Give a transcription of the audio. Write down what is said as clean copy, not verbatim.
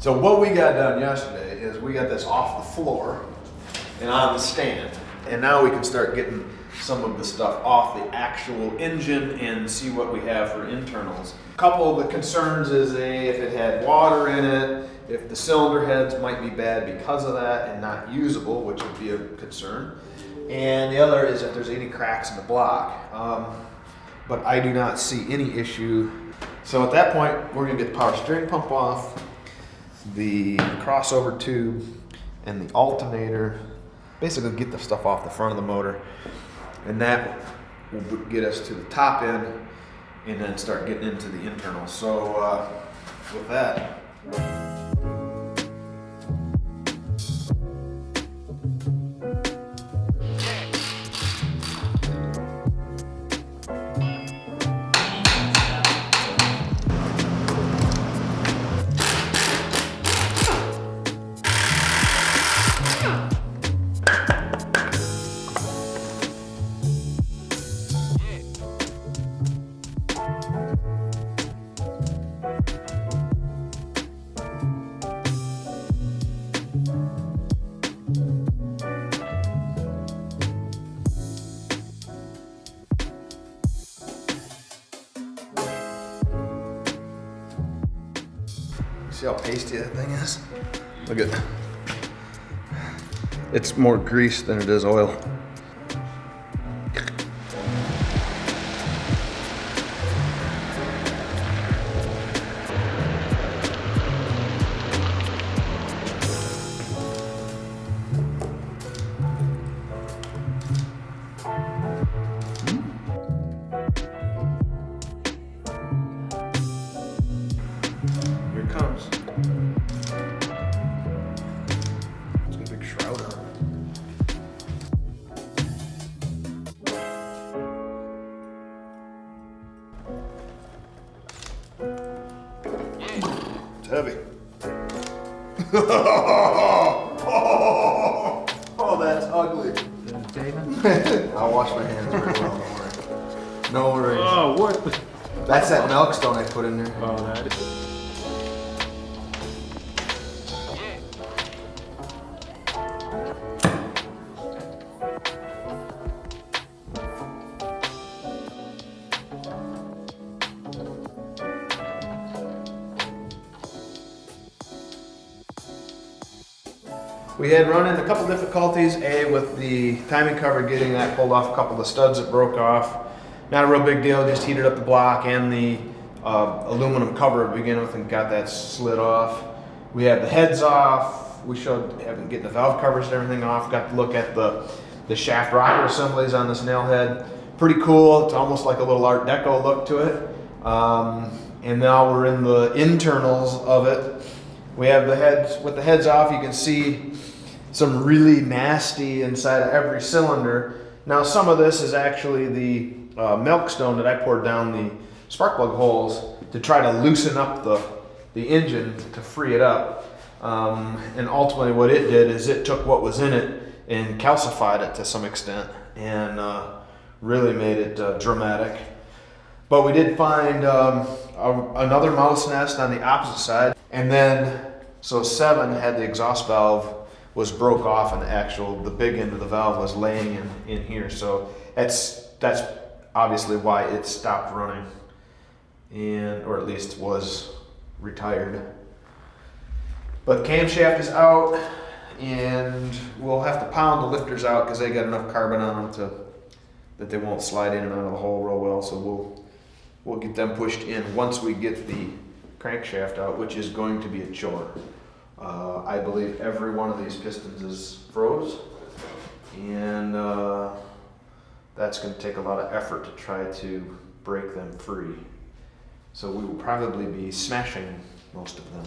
So what we got done yesterday is we got this off the floor and on the stand. And now we can start getting some of the stuff off the actual engine and see what we have for internals. A couple of the concerns is if it had water in it, if the cylinder heads might be bad because of that and not usable, which would be a concern. And the other is if there's any cracks in the block. But I do not see any issue. So at that point, we're gonna get the power steering pump off, the crossover tube, and the alternator. Basically get the stuff off the front of the motor. And that will get us to the top end and then start getting into the internals. So with that. See how pasty that thing is? Look at it. It's more grease than it is oil. Comes. It's got a big shroud on it. It's heavy. Oh, that's ugly. Davin? I'll wash my hands very well, don't worry. No worries. Oh, what? That's that milk stone I put in there. Oh, that is. We had run into a couple difficulties, with the timing cover, getting that pulled off, a couple of the studs that broke off. Not a real big deal, just heated up the block and the aluminum cover to begin with and got that slid off. We had the heads off. We showed getting the valve covers and everything off. Got to look at the shaft rocker assemblies on this Nailhead. Pretty cool. It's almost like a little Art Deco look to it. And now we're in the internals of it. We have the heads, with the heads off, you can see some really nasty inside of every cylinder. Now some of this is actually the milk stone that I poured down the spark plug holes to try to loosen up the engine to free it up. And ultimately what it did is it took what was in it and calcified it to some extent and really made it dramatic. But we did find another mouse nest on the opposite side. And then, so 7 had the exhaust valve was broke off and the big end of the valve was laying in here. So that's obviously why it stopped running or at least was retired. But camshaft is out and we'll have to pound the lifters out because they got enough carbon on them that they won't slide in and out of the hole real well. So we'll get them pushed in once we get the crankshaft out, which is going to be a chore. I believe every one of these pistons is froze, and that's going to take a lot of effort to try to break them free. So we will probably be smashing most of them.